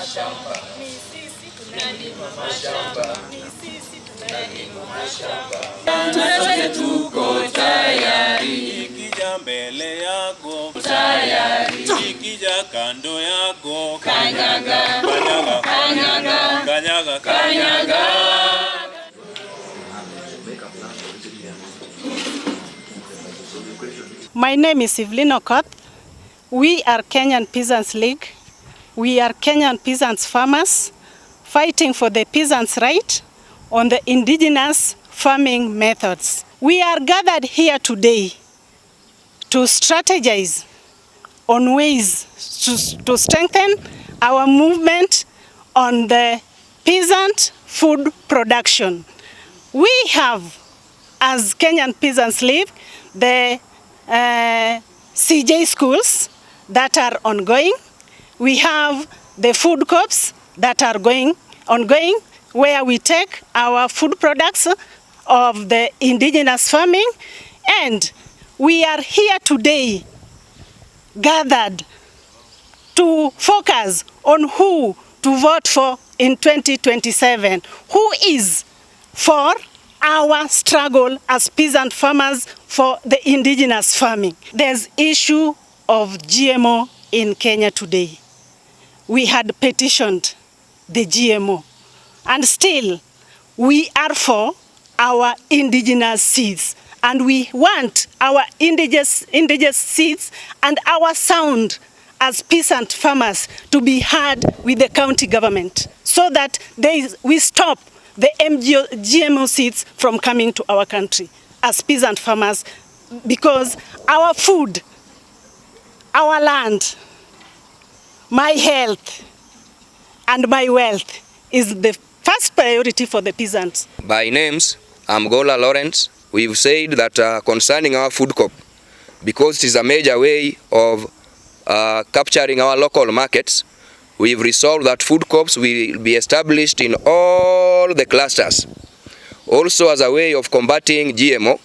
mashamba. Ni sisi tunalima mashamba. Ni sisi tunalima mashamba. Sote tuko tayari. Ikija mbele yako tayari. Ikija kando yako kanyaga. Kanyaga. Kanyaga. Kanyaga. Kanyaga. My name is Evelyn Okoth. We are Kenyan Peasants League. We are Kenyan peasants farmers fighting for the peasants' right on the indigenous farming methods. We are gathered here today to strategize on ways to strengthen our movement on the peasant food production. We have, as Kenyan Peasants League, the CJ schools that are ongoing. We have the food co-ops that are ongoing, where we take our food products of the indigenous farming. And we are here today gathered to focus on who to vote for in 2027. Who is for our struggle as peasant farmers for the indigenous farming. There's issue of GMO in Kenya today. We had petitioned the GMO, and still we are for our indigenous seeds, and we want our indigenous seeds and our sound as peasant farmers to be heard with the county government, so that we stop the GMO seeds from coming to our country as peasant farmers, because our food, our land, my health and my wealth is the first priority for the peasants. By names, I'm Gola Lawrence. We've said that concerning our food co-op, because it is a major way of capturing our local markets, we've resolved that food co-ops will be established in all the clusters. Also, as a way of combating GMO,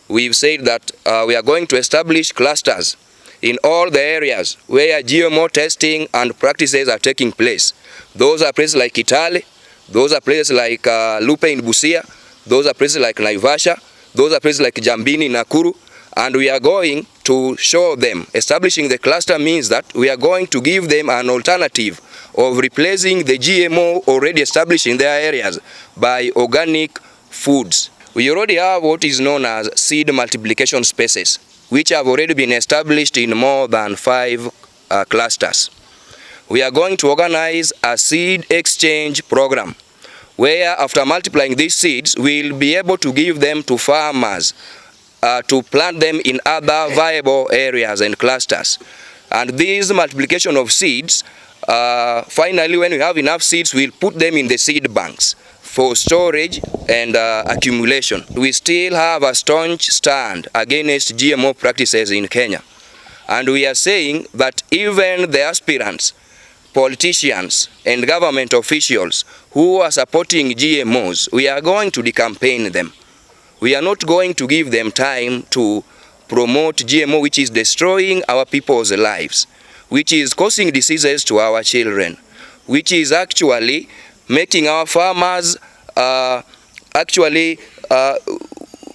we've said that we are going to establish clusters in all the areas where GMO testing and practices are taking place. Those are places like Kitale, those are places like Lupe in Busia, those are places like Naivasha, those are places like Jambini, Nakuru, and we are going to show them. Establishing the cluster means that we are going to give them an alternative of replacing the GMO already established in their areas by organic foods. We already have what is known as seed multiplication spaces, which have already been established in more than 5 clusters. We are going to organize a seed exchange program where, after multiplying these seeds, we'll be able to give them to farmers to plant them in other viable areas and clusters. And this multiplication of seeds, finally, when we have enough seeds, we'll put them in the seed banks for storage and accumulation. We still have a staunch stand against GMO practices in Kenya. And we are saying that even the aspirants, politicians and government officials who are supporting GMOs, we are going to decampaign them. We are not going to give them time to promote GMO, which is destroying our people's lives, which is causing diseases to our children, which is actually making our farmers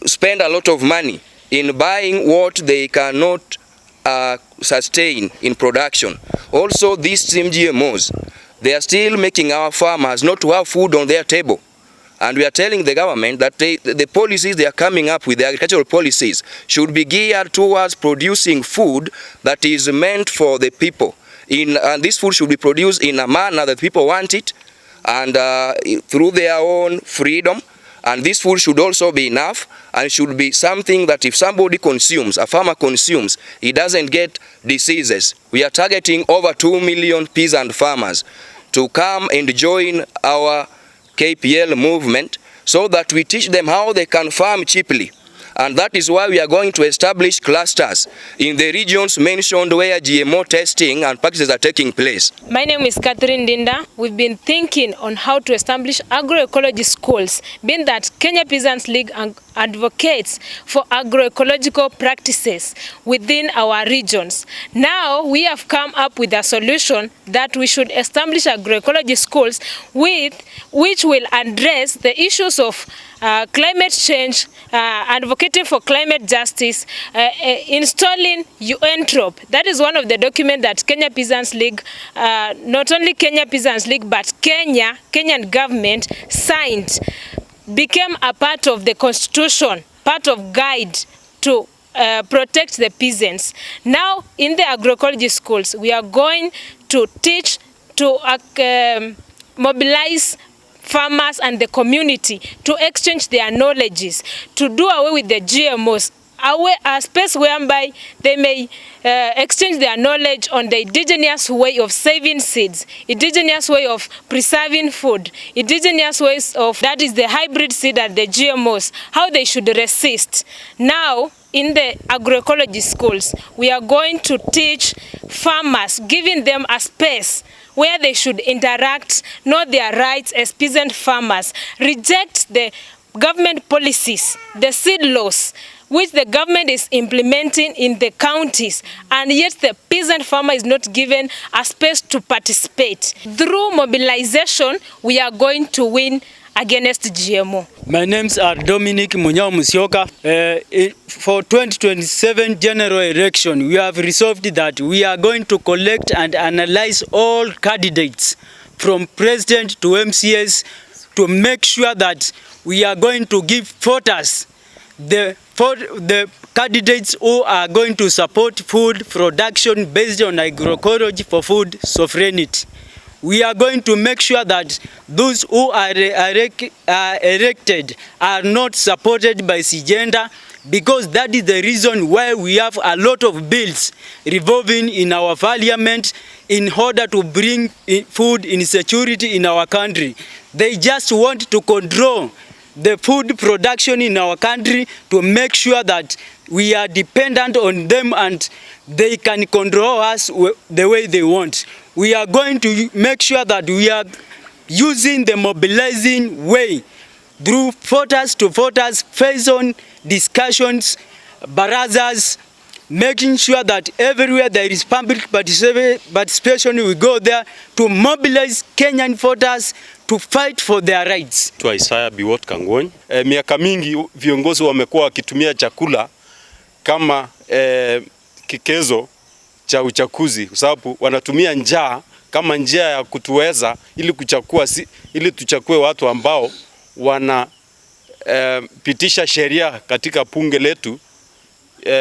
spend a lot of money in buying what they cannot sustain in production. Also, these same GMOs, they are still making our farmers not to have food on their table. And we are telling the government that the policies they are coming up with, the agricultural policies, should be geared towards producing food that is meant for the people. And this food should be produced in a manner that people want it, and through their own freedom. And this food should also be enough, and should be something that if somebody consumes, a farmer consumes, he doesn't get diseases. We are targeting over 2 million peasant farmers to come and join our KPL movement, so that we teach them how they can farm cheaply. And that is why we are going to establish clusters in the regions mentioned where GMO testing and practices are taking place. My name is Catherine Dinda. We've been thinking on how to establish agroecology schools, being that Kenya Peasants League advocates for agroecological practices within our regions. Now we have come up with a solution that we should establish agroecology schools which will address the issues of climate change, advocating for climate justice, installing UNTROP. That is one of the documents that Kenya Peasants League, not only Kenya Peasants League, but Kenyan government signed, became a part of the constitution, part of guide to protect the peasants. Now in the agroecology schools, we are going to teach, to mobilize farmers and the community to exchange their knowledges, to do away with the GMOs, a space whereby they may exchange their knowledge on the indigenous way of saving seeds, indigenous way of preserving food, indigenous ways of, that is the hybrid seed and the GMOs, how they should resist. Now, in the agroecology schools, we are going to teach farmers, giving them a space where they should interact, know their rights as peasant farmers, reject the government policies, the seed laws, which the government is implementing in the counties, and yet the peasant farmer is not given a space to participate. Through mobilization, we are going to win against GMO. My names are Dominic Munyao Musyoka. For 2027 general election, we have resolved that we are going to collect and analyze all candidates from president to MCS to make sure that we are going to give voters the candidates who are going to support food production based on agroecology for food sovereignty. We are going to make sure that those who are elected are not supported by Sigenda, because that is the reason why we have a lot of bills revolving in our parliament in order to bring food insecurity in our country. They just want to control the food production in our country to make sure that we are dependent on them and they can control us the way they want. We are going to make sure that we are using the mobilizing way through voters to voters, face-on discussions, barazas, making sure that everywhere there is public participation, we go there to mobilize Kenyan voters to fight for their rights. Isaya Biwot Kangwony. Miaka mingi viongozi wamekuwa wakitumia chakula kama kikezo cha uchaguzi, kwa sababu wanatumia njaa kama njia ya kutuweza ili tuchakue watu ambao wana pitisha sheria katika bunge letu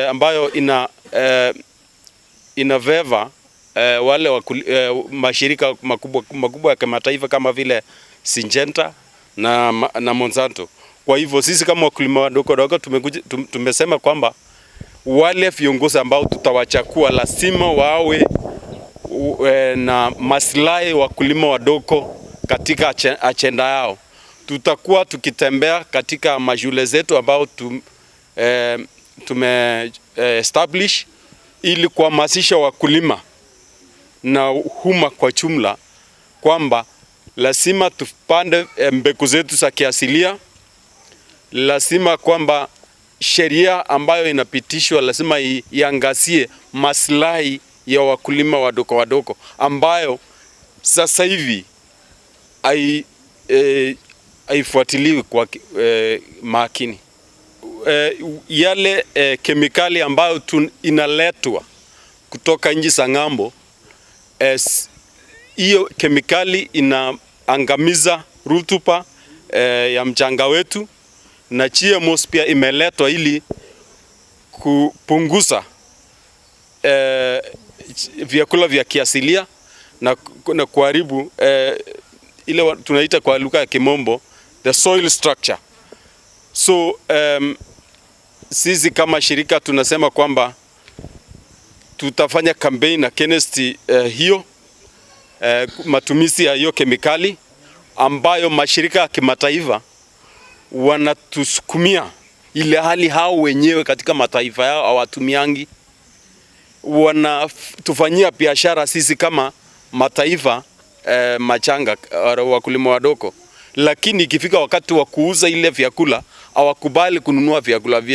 ambayo inaveva wale mashirika makubwa ya kimataifa kama vile Syngenta na Monsanto. Kwa hivyo sisi kama wakulima wadogo tumesema kwamba wale viongozi ambao tutawachakua lazima wawe na maslahi wakulima wadogo katika agenda yao. Tutakuwa tukitembea katika mashule zetu ambao establish ili kuhamasisha wakulima na umma kwa jumla kwamba lazima tupande mbegu zetu za kiasilia, lazima kwamba sheria ambayo inapitishwa lazima iangazie maslahi ya wakulima wadogo ambayo sasa hivi haifuatiliwi kwa makini. Yale kemikali ambayo inaletwa kutoka nchi za ng'ambo, hiyo kemikali inaangamiza rutuba ya mchanga wetu, na GMOs pia imeletwa ili kupunguza vyakula vya kiasilia na kuharibu ile tunaita kwa lugha ya kimombo the soil structure. So sisi kama shirika tunasema kwamba tutafanya campaign against hiyo matumizi ya hiyo kemikali ambayo mashirika ya kimataifa wanatusukumia, ile hali hao wenyewe katika mataifa yao hawatumiangi. Wanatufanyia biashara sisi kama mataifa machanga wakulima wadogo, lakini ikifika wakati wa kuuza ile vyakula hawakubali kununua vyakula vyetu.